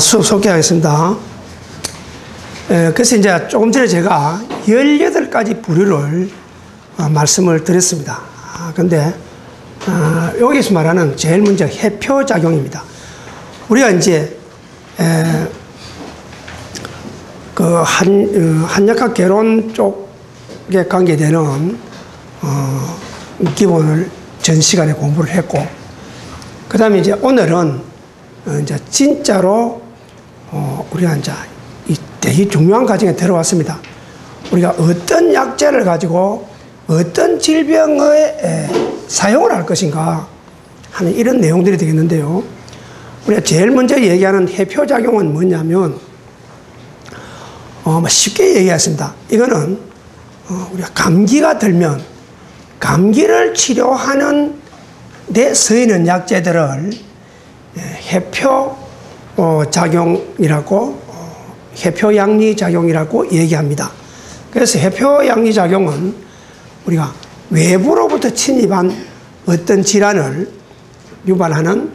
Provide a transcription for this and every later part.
수업 소개하겠습니다. 그래서 이제 조금 전에 제가 18가지 부류를 말씀을 드렸습니다. 근데 여기서 말하는 제일 먼저 해표작용입니다. 우리가 이제 그 한약학 개론 쪽에 관계되는 기본을 전 시간에 공부를 했고, 그 다음에 이제 오늘은 이제 진짜로 우리가 이제 이 되게 중요한 과정에 들어왔습니다. 우리가 어떤 약재를 가지고 어떤 질병에 사용을 할 것인가 하는 이런 내용들이 되겠는데요. 우리가 제일 먼저 얘기하는 해표작용은 뭐냐면, 쉽게 얘기했습니다. 이거는 우리가 감기가 들면 감기를 치료하는 데 쓰이는 약재들을 해표작용이라고, 해표양리작용이라고 얘기합니다. 그래서 해표양리작용은 우리가 외부로부터 침입한 어떤 질환을 유발하는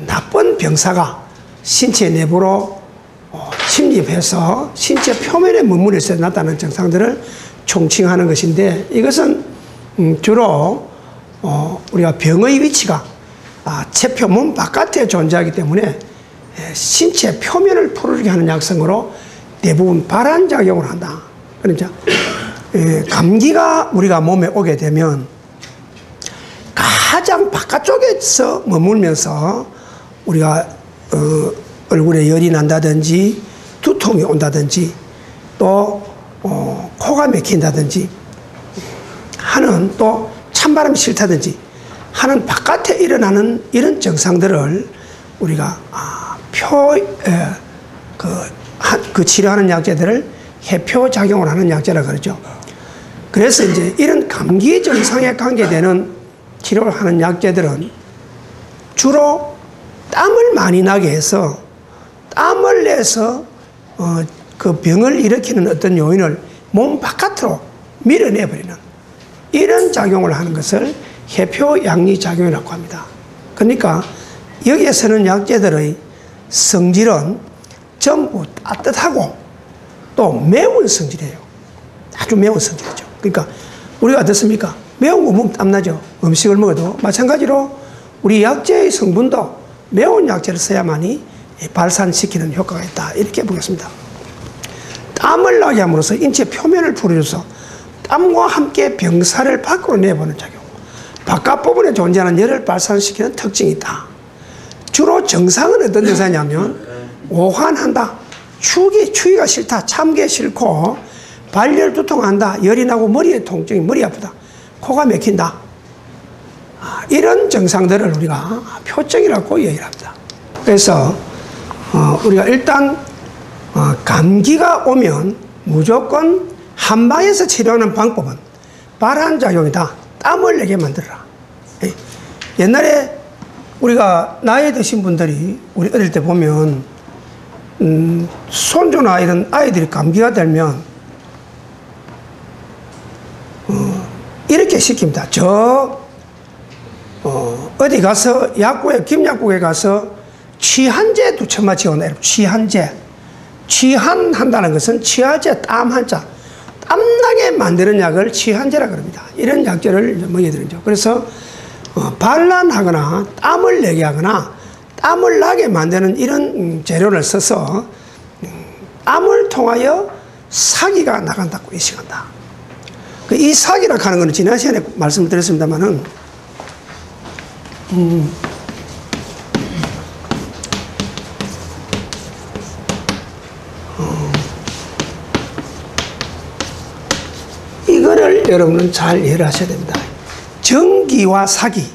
나쁜 병사가 신체 내부로 침입해서 신체 표면에 머무르면서 나타나는 증상들을 총칭하는 것인데, 이것은 주로 우리가 병의 위치가 체표 몸 바깥에 존재하기 때문에 신체 표면을 푸르게 하는 약성으로 대부분 발한작용을 한다. 그러니까 감기가 우리가 몸에 오게 되면 가장 바깥쪽에서 머물면서 우리가 얼굴에 열이 난다든지 두통이 온다든지 또 코가 막힌다든지 하는, 또 찬바람이 싫다든지 하는 바깥에 일어나는 이런 증상들을 우리가 그 치료하는 약재들을 해표작용을 하는 약재라 그러죠. 그래서 이제 이런 감기 증상에 관계되는 치료를 하는 약재들은 주로 땀을 많이 나게 해서 땀을 내서 그 병을 일으키는 어떤 요인을 몸 바깥으로 밀어내버리는 이런 작용을 하는 것을 해표양리작용이라고 합니다. 그러니까 여기에서는 약재들의 성질은 전부 따뜻하고 또 매운 성질이에요. 아주 매운 성질이죠. 그러니까 우리가 어떻습니까? 매운 거 먹으면 땀나죠. 음식을 먹어도 마찬가지로 우리 약재의 성분도 매운 약재를 써야만이 발산시키는 효과가 있다, 이렇게 보겠습니다. 땀을 나게 함으로써 인체 표면을 풀어줘서 땀과 함께 병사를 밖으로 내보는 작용, 바깥 부분에 존재하는 열을 발산시키는 특징이 있다. 주로 증상은 어떤 증상이냐면 오한한다, 추위가 싫다, 참기 싫고 발열 두통한다, 열이 나고 머리에 통증이, 머리 아프다, 코가 막힌다, 이런 증상들을 우리가 표적이라고 얘기를 합니다. 그래서 우리가 일단 감기가 오면 무조건 한방에서 치료하는 방법은 발한작용이다. 땀을 내게 만들어라. 옛날에 우리가 나이 드신 분들이 우리 어릴 때 보면 손주나 이런 아이들이 감기가 들면 이렇게 시킵니다. 어디 가서 약국에, 김약국에 가서 취한제 2천마 지어온다. 취한제. 취한한다는 것은 취하제, 땀 한자, 땀나게 만드는 약을 취한제라 그럽니다. 이런 약재를 먹여드리죠. 그래서 발란하거나 땀을 내게 하거나 땀을 나게 만드는 이런 재료를 써서 땀을 통하여 사기가 나간다고 인식한다. 이 사기라고 하는 것은 지난 시간에 말씀을 드렸습니다만은 이거를 여러분은 잘 이해를 하셔야 됩니다. 정기와 사기,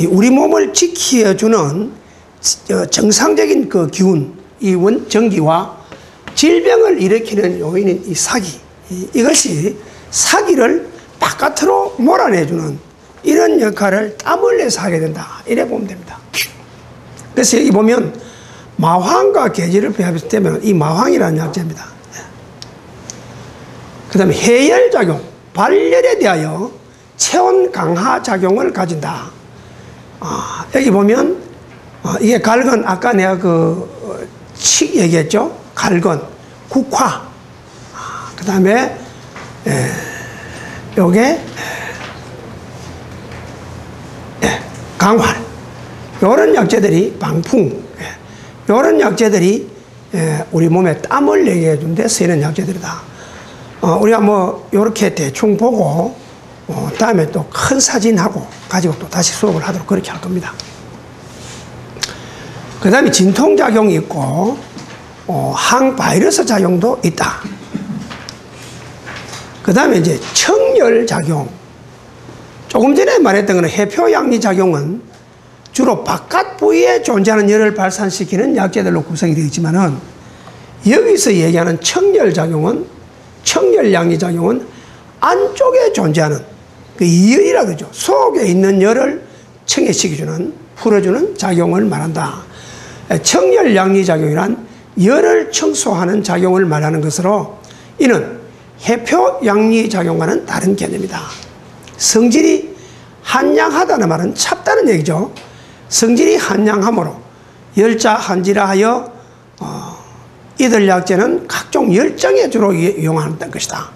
우리 몸을 지켜주는 정상적인 그 기운, 이 정기와 질병을 일으키는 요인인 이 사기, 이것이 사기를 바깥으로 몰아내주는 이런 역할을 땀을 내서 하게 된다, 이래 보면 됩니다. 그래서 여기 보면 마황과 계지를 배합해서 되면 이 마황이라는 약재입니다. 그 다음에 해열작용, 발열에 대하여 체온 강화 작용을 가진다. 여기 보면 이게 갈근, 아까 내가 칡 얘기했죠. 갈건, 국화. 그 다음에 요게 강활. 요런 약재들이 방풍. 요런 약재들이 우리 몸에 땀을 내게 해준 데 쓰이는 약재들이다. 우리가 뭐 요렇게 대충 보고 다음에 또 큰 사진하고 가지고 또 다시 수업을 하도록 그렇게 할 겁니다. 그 다음에 진통작용이 있고 항바이러스 작용도 있다. 그 다음에 이제 청열작용. 조금 전에 말했던 거는 해표양리작용은 주로 바깥 부위에 존재하는 열을 발산시키는 약재들로 구성이 되어 있지만은 여기서 얘기하는 청열작용은 청열양리작용은 안쪽에 존재하는 그 이열이라 그러죠. 속에 있는 열을 청해시켜주는 풀어주는 작용을 말한다. 청열양리작용이란 열을 청소하는 작용을 말하는 것으로 이는 해표양리작용과는 다른 개념이다. 성질이 한양하다는 말은 찹다는 얘기죠. 성질이 한양하므로 열자한지라 하여 이들 약재는 각종 열정에 주로 이용한다는 것이다.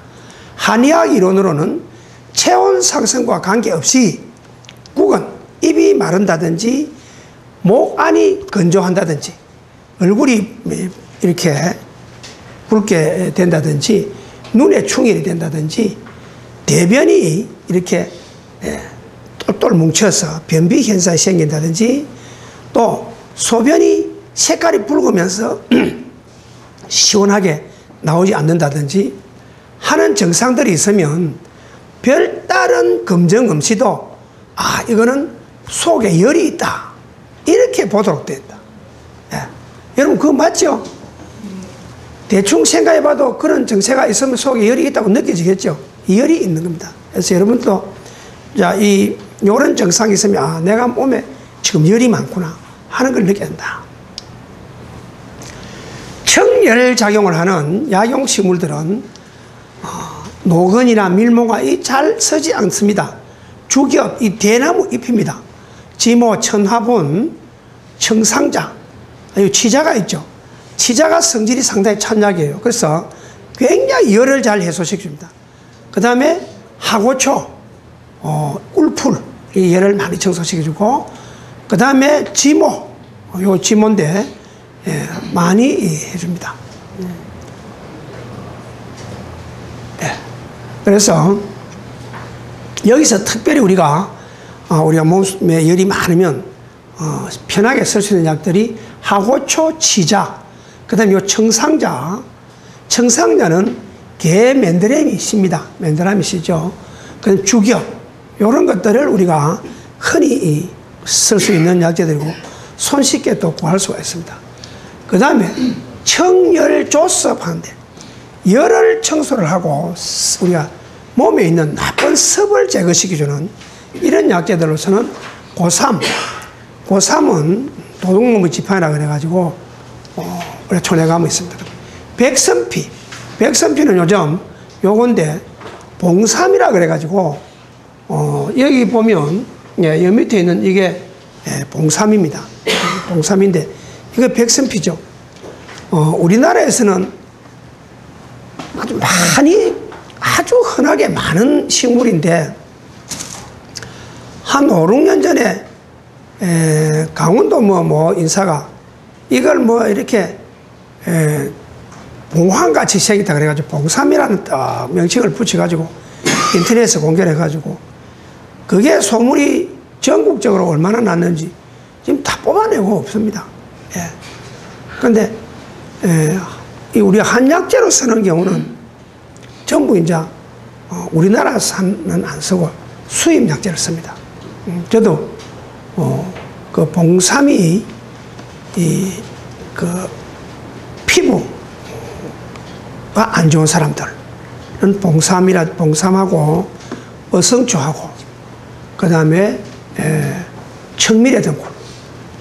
한의학 이론으로는 체온 상승과 관계없이 국은 입이 마른다든지 목 안이 건조한다든지 얼굴이 이렇게 붉게 된다든지 눈에 충혈이 된다든지 대변이 이렇게 똘똘 뭉쳐서 변비 현상이 생긴다든지 또 소변이 색깔이 붉으면서 시원하게 나오지 않는다든지 하는 증상들이 있으면 별다른 검정 음시도 이거는 속에 열이 있다 이렇게 보도록 된다. 여러분 그거 맞죠? 대충 생각해봐도 그런 증세가 있으면 속에 열이 있다고 느껴지겠죠? 열이 있는 겁니다. 그래서 여러분도 이런 증상이 있으면 내가 몸에 지금 열이 많구나 하는 걸 느껴야 된다. 청열작용을 하는 약용식물들은 노건이나 밀모가 잘 서지 않습니다. 주겹, 이 대나무 잎입니다. 지모, 천화분, 청상자, 치자가 있죠. 치자가 성질이 상당히 찬약이에요. 그래서 굉장히 열을 잘 해소시켜줍니다. 그 다음에 하고초, 꿀풀, 이 열을 많이 청소시켜주고, 그 다음에 지모, 요 지모인데, 많이 해줍니다. 그래서 여기서 특별히 우리가 몸에 열이 많으면 편하게 쓸 수 있는 약들이 하고초, 치자, 그 다음에 요 청상자. 청상자는 개 맨드라미 씨입니다. 맨드라미 씨죠. 그 다음에 주겹, 요런 것들을 우리가 흔히 쓸 수 있는 약재들이고 손쉽게 또 구할 수가 있습니다. 그 다음에 청열조섭 하는데 열을 청소를 하고 우리가 몸에 있는 나쁜 섭을 제거시켜주는 이런 약재들로서는 고삼은 도둑놈의 지팡이라 그래가지고 우리가 촌에가면 있습니다. 백선피는 요즘 요건데 봉삼이라 그래가지고 여기 보면 여 밑에 있는 이게 봉삼입니다. 봉삼인데 이거 백선피죠. 우리나라에서는 아주 흔하게 많은 식물인데 한 5, 6년 전에 강원도 인사가 이걸 이렇게 봉황같이 생겼다 그래가지고 봉삼이라는 명칭을 붙여가지고 인터넷에 공개를 해가지고 그게 소문이 전국적으로 얼마나 났는지 지금 다 뽑아내고 없습니다. 그런데 우리 한약재로 쓰는 경우는 전부 이제 우리나라산은 안 쓰고 수입 약재를 씁니다. 저도 그 봉삼이 그 피부가 안 좋은 사람들은 봉삼하고 어성초하고 그 다음에 청미래 등굴,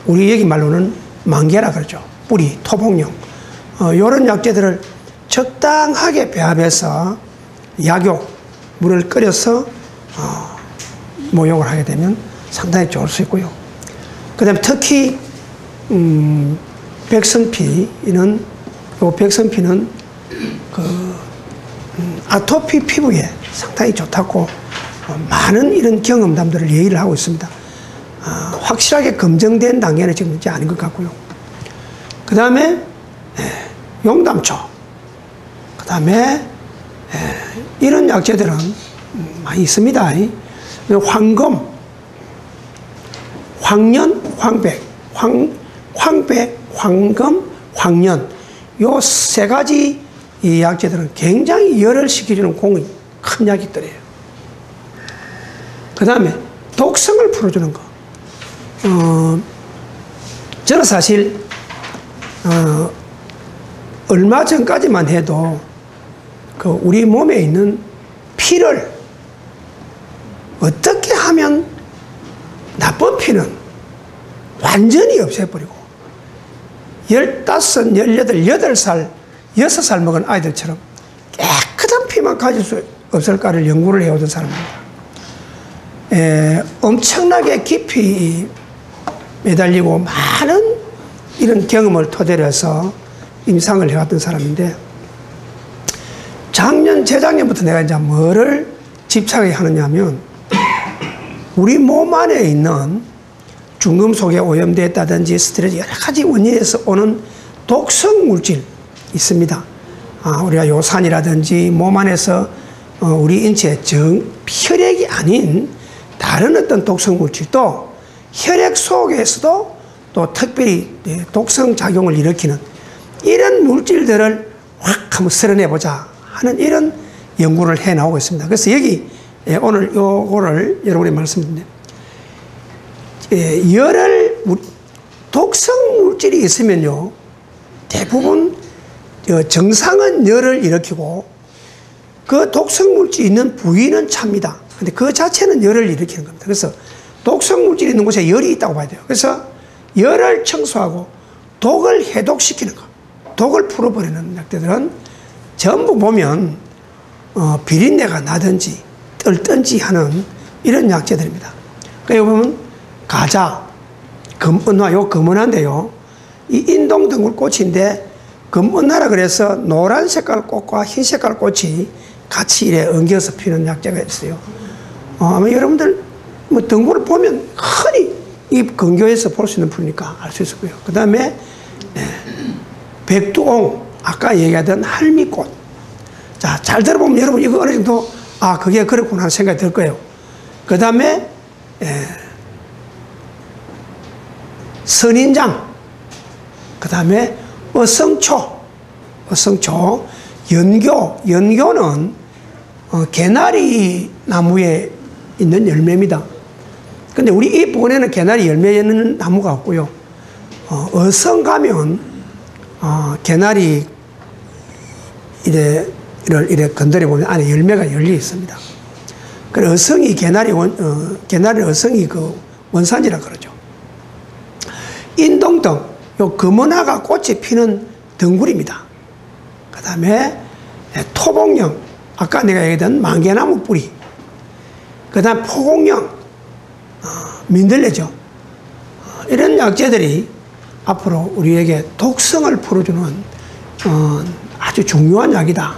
우리 여기 말로는 만개라 그러죠. 뿌리, 토복용, 이런 약재들을 적당하게 배합해서 약욕, 물을 끓여서 모욕을 하게 되면 상당히 좋을 수 있고요. 그 다음에 특히 백선피는 아토피 피부에 상당히 좋다고 많은 이런 경험담들을 얘기를 하고 있습니다. 확실하게 검증된 단계는 지금 이제 아닌 것 같고요. 그 다음에 용담초, 그 다음에 이런 약재들은 많이 있습니다. 황금, 황년, 황백, 황백, 황금, 황년, 요 세 가지 이 약재들은 굉장히 열을 식혀주는 공이 큰 약이들이에요. 그 다음에 독성을 풀어주는 거. 저는 사실 얼마 전까지만 해도 그 우리 몸에 있는 피를 어떻게 하면 나쁜 피는 완전히 없애버리고 15, 18, 8살, 6살 먹은 아이들처럼 깨끗한 피만 가질 수 없을까를 연구를 해오던 사람입니다. 엄청나게 깊이 매달리고 많은 이런 경험을 토대로 해서 임상을 해왔던 사람인데, 작년, 재작년부터 내가 이제 뭐를 집착해 하느냐 하면, 우리 몸 안에 있는 중금속에 오염되었다든지 스트레스 여러 가지 원인에서 오는 독성 물질 있습니다. 우리가 요산이라든지 몸 안에서 우리 인체에 혈액이 아닌 다른 어떤 독성 물질도 혈액 속에서도 또 특별히 독성 작용을 일으키는 이런 물질들을 확 한번 쓸어내보자 하는 이런 연구를 해 나오고 있습니다. 그래서 여기 오늘 요거를 여러분이 말씀드립니다. 독성 물질이 있으면요, 대부분 정상은 열을 일으키고 그 독성 물질이 있는 부위는 찹니다. 근데 그 자체는 열을 일으키는 겁니다. 그래서 독성 물질이 있는 곳에 열이 있다고 봐야 돼요. 그래서 열을 청소하고 독을 해독시키는 것, 독을 풀어버리는 약재들은 전부 보면 비린내가 나든지 떨든지 하는 이런 약재들입니다. 그러니까 여기 보면 가자, 금은화, 요 금은화인데요, 이 인동덩굴 꽃인데 금은화라 그래서 노란 색깔 꽃과 흰 색깔 꽃이 같이 이래 엉겨서 피는 약재가 있어요. 아마 여러분들 뭐 덩굴을 보면 흔히 이 근교에서 볼 수 있는 풀이니까 알 수 있을 거예요. 그 다음에 백두옹, 아까 얘기하던 할미꽃. 자, 잘 들어보면 여러분 이거 어느 정도 그게 그렇구나 하는 생각이 들 거예요. 그 다음에 선인장, 그 다음에 어성초, 연교는 개나리 나무에 있는 열매입니다. 근데 우리 이 부근에는 개나리 열매 있는 나무가 없고요. 어성 가면 개나리 이래 건드려 보면 안에 열매가 열려 있습니다. 그래서 어성이 개나리 어성이 그 원산지라 그러죠. 인동등, 요 금은화가 꽃이 피는 덩굴입니다. 그 다음에 토복령, 아까 내가 얘기했던 만개나무 뿌리, 그 다음 포공령, 민들레죠. 이런 약재들이 앞으로 우리에게 독성을 풀어주는 아주 중요한 약이다.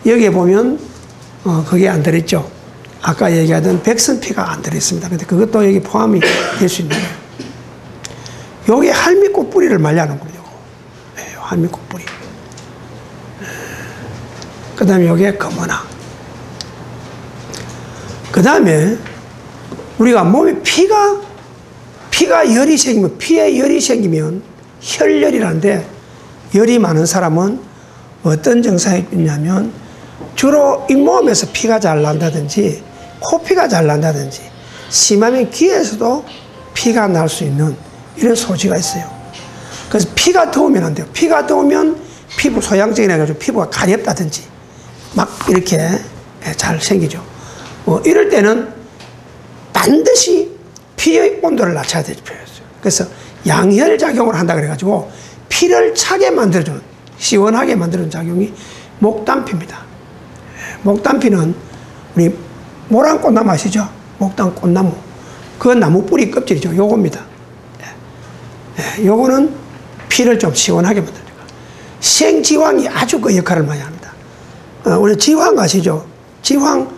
여기에 보면 그게 안 들어있죠. 아까 얘기하던 백선피가 안 들어있습니다. 근데 그것도 여기 포함이 될 수 있는 거예요. 요게 할미꽃 뿌리를 말려놓은 거예요. 할미꽃 뿌리. 그 다음에 요게 금은화. 그 다음에 우리가 몸에 피가 열이 생기면, 피에 열이 생기면 혈열이라는데, 열이 많은 사람은 어떤 증상이 있냐면 주로 잇몸에서 피가 잘 난다든지 코피가 잘 난다든지, 심하면 귀에서도 피가 날 수 있는 이런 소지가 있어요. 그래서 피가 더우면 안 돼요. 피가 더우면 피부 소양증이 나가지고 피부가 가렵다든지 막 이렇게 잘 생기죠. 이럴 때는 반드시 피의 온도를 낮춰야 될 필요가 있어요. 그래서 양혈작용을 한다 그래가지고 피를 차게 만들어주는, 시원하게 만들어주는 작용이 목단피입니다. 목단피는 우리 모란꽃나무 아시죠? 목단꽃나무. 그 나무 뿌리 껍질이죠. 요겁니다. 요거는 피를 좀 시원하게 만듭니다. 생지황이 아주 그 역할을 많이 합니다. 우리 지황 아시죠? 지황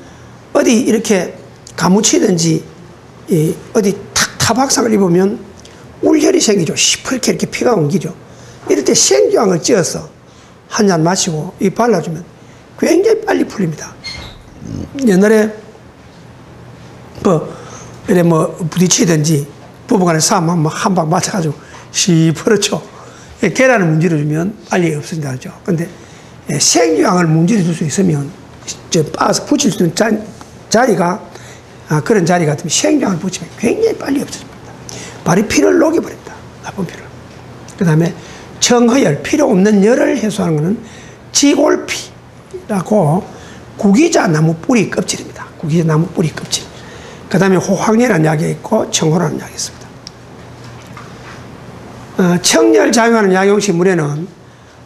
어디 이렇게 가무치든지 어디 탁 타박상을 입으면 울혈이 생기죠. 시퍼렇게 이렇게 피가 옮기죠. 이럴 때 생지황을 찧어서 한 잔 마시고 이 발라주면 굉장히 빨리 풀립니다. 옛날에 이래 부딪히든지 부부간에 싸움 한 방 맞아가지고 시퍼렇죠. 계란을 문질러주면 빨리 없어진다 하죠. 근데 생지황을 문질러줄 수 있으면 빠서 붙일 수 있는 자리가 그런 자리 같으면 생지황을 붙이면 굉장히 빨리 없어집니다. 발이 피를 녹여버립니다. 나쁜 피를. 그 다음에 청허열, 필요 없는 열을 해소하는 것은 지골피라고 구기자 나무 뿌리 껍질입니다. 구기자 나무 뿌리 껍질. 그 다음에 호황리라는 약이 있고 청호라는 약이 있습니다. 청열 작용하는 약용식물에는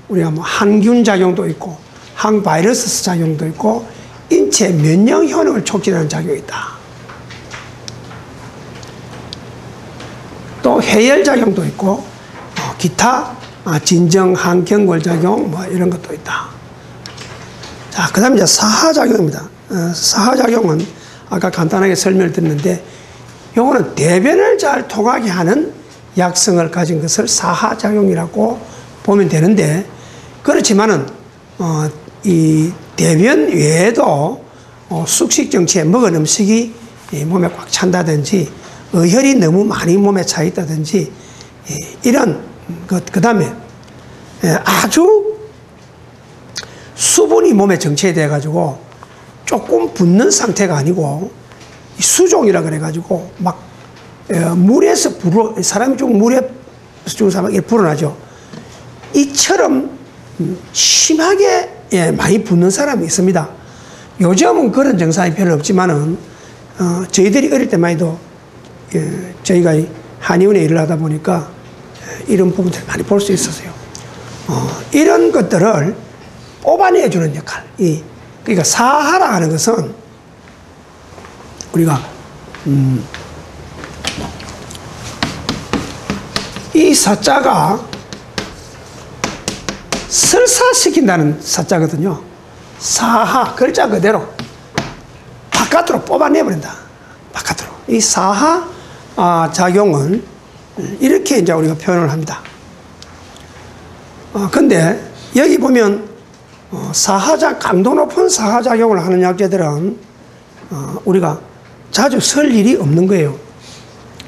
우리가 항균 작용도 있고 항바이러스 작용도 있고 인체 면역 효능을 촉진하는 작용이 있다. 또 해열 작용도 있고 기타 진정 항경골 작용 이런 것도 있다. 자, 그 다음에 이제 사하작용입니다. 사하작용은 아까 간단하게 설명을 드렸는데 요거는 대변을 잘 통하게 하는 약성을 가진 것을 사하작용이라고 보면 되는데, 그렇지만은 이 대변 외에도 숙식 정체에 먹은 음식이 몸에 꽉 찬다든지 어혈이 너무 많이 몸에 차 있다든지 이런 것, 그 다음에 아주 수분이 몸에 정체돼 가지고 조금 붓는 상태가 아니고 수종이라 그래 가지고 막 물에서 사람이 좀 물에 좀 이렇게 불어나죠. 이처럼 심하게 많이 붓는 사람이 있습니다. 요즘은 그런 증상이 별로 없지만은 저희들이 어릴 때만 해도 저희가 한의원에 일을 하다 보니까 이런 부분들을 많이 볼 수 있었어요. 이런 것들을 뽑아내주는 역할. 그러니까 사하라 하는 것은 우리가 이 사자가 설사시킨다는 사자거든요. 사하, 글자 그대로 바깥으로 뽑아내버린다. 바깥으로. 이 사하 작용은 이렇게 이제 우리가 표현을 합니다. 근데 여기 보면 강도 높은 사하작용을 하는 약재들은 우리가 자주 쓸 일이 없는 거예요.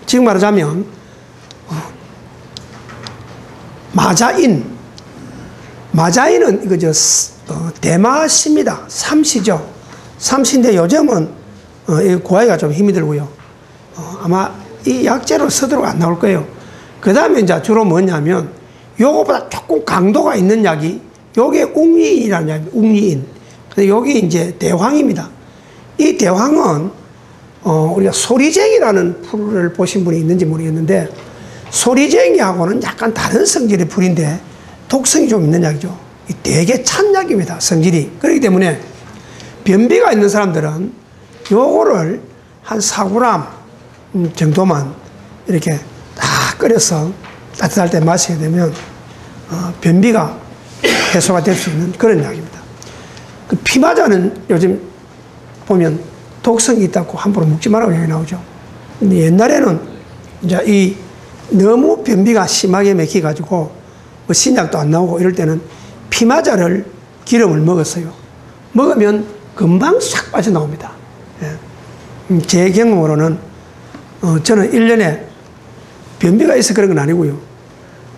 지금 말하자면 마자인은 이거 대마씨입니다. 삼시죠. 삼시인데 요즘은 구하기가 좀 힘이 들고요. 아마 이 약재로 쓰도록 안 나올 거예요. 그 다음에 이제 주로 뭐냐면 요거보다 조금 강도가 있는 약이 요게 웅리인이라는 약입니다. 웅리인. 근데 요게 이제 대황입니다. 이 대황은 우리가 소리쟁이라는 풀을 보신 분이 있는지 모르겠는데, 소리쟁이하고는 약간 다른 성질의 풀인데 독성이 좀 있는 약이죠. 되게 찬 약입니다. 성질이. 그렇기 때문에 변비가 있는 사람들은 요거를 한 4g 정도만 이렇게 딱 끓여서 따뜻할 때 마시게 되면 변비가 해소가 될 수 있는 그런 약입니다. 그 피마자는 요즘 보면 독성이 있다고 함부로 먹지 말라고 얘기 나오죠. 근데 옛날에는 이제 너무 변비가 심하게 맥혀가지고 뭐 신약도 안 나오고 이럴 때는 피마자를 기름을 먹었어요. 먹으면 금방 싹 빠져나옵니다. 제 경험으로는 저는 1년에 변비가 있어 그런 건 아니고요.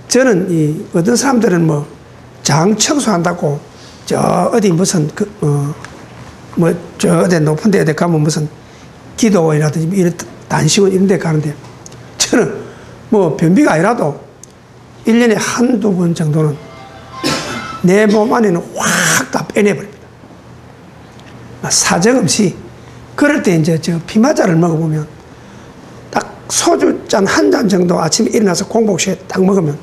저는 어떤 사람들은 뭐 장 청소한다고 저 어디 무슨 저 어디 높은 데 가면 무슨 기도원이라든지 이런 단식원 이런 데 가는데, 저는 뭐 변비가 아니라도 1년에 한두 번 정도는 내 몸 안에는 확 다 빼내버립니다. 사정없이. 그럴 때 이제 저 피마자를 먹어보면 딱 소주잔 한 잔 정도 아침에 일어나서 공복 시에 딱 먹으면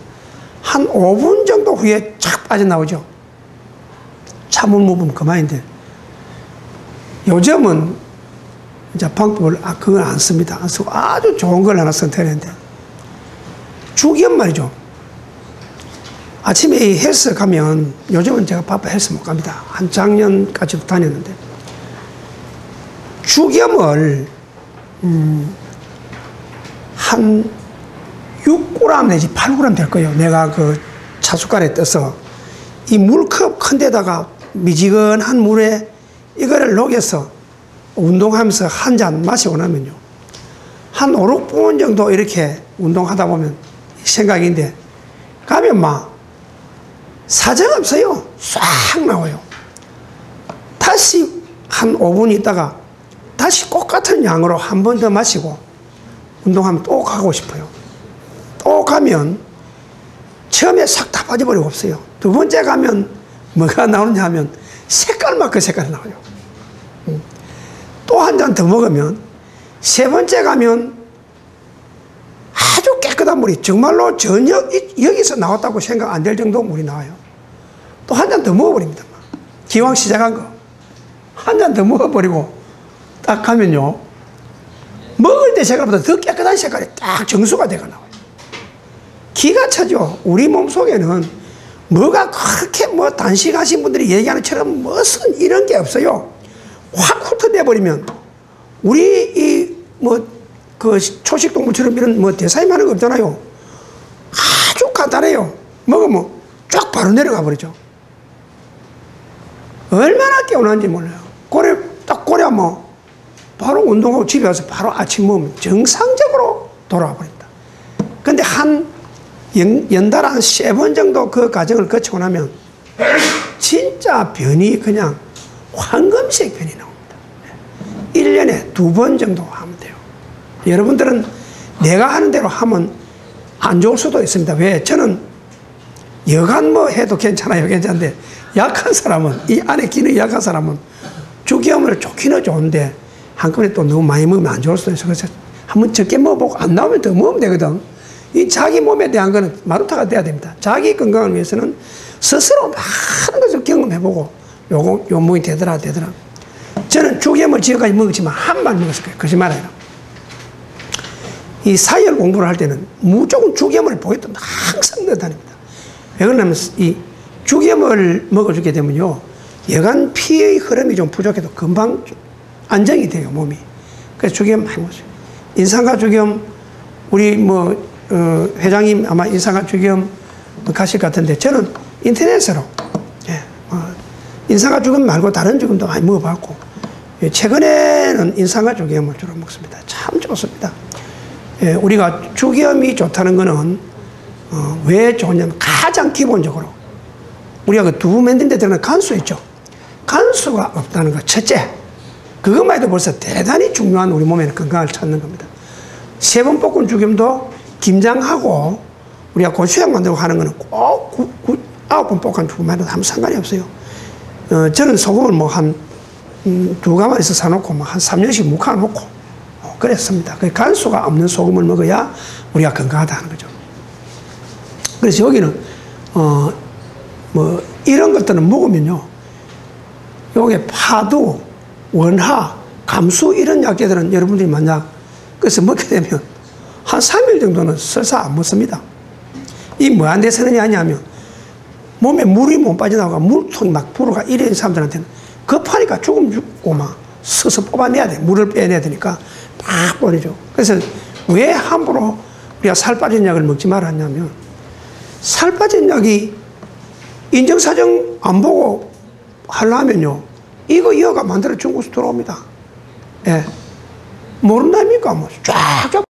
한 5분 정도 후에 착 빠져나오죠. 차물 먹으면 그만인데, 요즘은 이제 방법을 그걸 안 씁니다. 안 쓰고 아주 좋은 걸 하나 선택했는데, 죽이면 말이죠. 아침에 이 헬스 가면, 요즘은 제가 바빠 헬스 못 갑니다. 한 작년까지도 다녔는데, 죽염을, 한 6g 내지 8g 될 거예요. 내가 그 차숟갈에 떠서 이 물컵 큰 데다가 미지근한 물에 이거를 녹여서 운동하면서 한 잔 마시고 나면요. 한 5, 6분 정도 이렇게 운동하다 보면 생각인데, 가면 막 사정없어요. 싹 나와요. 다시 한 5분 있다가 다시 똑같은 양으로 한 번 더 마시고 운동하면 또 가고 싶어요. 또 가면 처음에 싹 다 빠져버리고 없어요. 두 번째 가면 뭐가 나오느냐 하면 색깔만 그 색깔이 나와요. 또 한 잔 더 먹으면 세 번째 가면 아주 깨끗한 물이 정말로 전혀 여기서 나왔다고 생각 안 될 정도 물이 나와요. 또 한 잔 더 먹어버립니다. 기왕 시작한 거 한 잔 더 먹어버리고 딱 가면요, 먹을 때 색깔보다 더 깨끗한 색깔이 딱 정수가 돼가 나와요. 기가 차죠. 우리 몸속에는 뭐가 그렇게 뭐 단식하신 분들이 얘기하는 처럼 무슨 이런 게 없어요. 확 훑어내버리면 우리 이 뭐 그 초식동물처럼 이런 뭐 대사임 하는 거 없잖아요. 아주 간단해요. 먹으면 쫙 바로 내려가 버리죠. 얼마나 개운한지 몰라요. 고래 딱 고래하면 바로 운동하고 집에 와서 바로 아침 먹으면 정상적으로 돌아와 버립니다. 근데 연달아 한 3번 정도 그 과정을 거치고 나면 진짜 변이 그냥 황금색 변이 나옵니다. 1년에 2번 정도 하면 돼요. 여러분들은 내가 하는 대로 하면 안 좋을 수도 있습니다. 왜? 저는 여간 뭐 해도 괜찮아요. 괜찮은데 약한 사람은, 이 안에 기능이 약한 사람은 죽염을 좋기는 좋은데 한꺼번에 또 너무 많이 먹으면 안 좋을 수도 있어요. 그래서 한번 적게 먹어보고 안 나오면 더 먹으면 되거든. 이 자기 몸에 대한 거는 마루타가 돼야 됩니다. 자기 건강을 위해서는 스스로 많은 것을 경험해보고 요 몸이 되더라. 저는 죽염을 지금까지 먹었지만 한 번 먹었을 거예요. 거짓말 아니라. 이 사열 공부를 할 때는 무조건 죽염을 보였던 항상 넣어다닙니다. 왜 그러냐면 이 죽염을 먹어주게 되면요, 여간 피의 흐름이 좀 부족해도 금방 안정이 돼요, 몸이. 그래서 죽염 많이 먹어요. 인상과 죽염, 우리 회장님 아마 인상과 죽염 가실 것 같은데, 저는 인터넷으로, 인상과 죽염 말고 다른 죽염도 많이 먹어봤고, 최근에는 인상과 죽염을 주로 먹습니다. 참 좋습니다. 우리가 죽염이 좋다는 거는, 왜 좋냐면 가장 기본적으로, 우리가 그 두부 만드는 데 들어가는 간수 있죠. 간수가 없다는 거, 첫째. 그것만 해도 벌써 대단히 중요한 우리 몸의 건강을 찾는 겁니다. 3번 볶은 죽염도 김장하고 우리가 고추장 만들고 하는 거는 꼭 9번 볶은 죽음만 해도 아무 상관이 없어요. 저는 소금을 뭐 한 2가마에서 사놓고 뭐 한 3년씩 묵혀놓고 그랬습니다. 간수가 없는 소금을 먹어야 우리가 건강하다는 거죠. 그래서 여기는 뭐 이런 것들은 먹으면요, 요게 파도, 원하, 감수 이런 약재들은 여러분들이 만약 그래서 먹게 되면 한 3일 정도는 설사 안 먹습니다. 이 뭐 안 돼서는 하냐면 몸에 물이 못 빠져나가고 물통이 막 불어가 이런 사람들한테는 급하니까 죽고 막 서서 뽑아내야 돼. 물을 빼내야 되니까 딱 버리죠. 그래서 왜 함부로 우리가 살 빠진 약을 먹지 말았냐면, 살 빠진 약이 인정사정 안 보고 하려면요, 이거 만들어 중국에서 들어옵니다. 예. 모른다니까 뭐 쫙쫙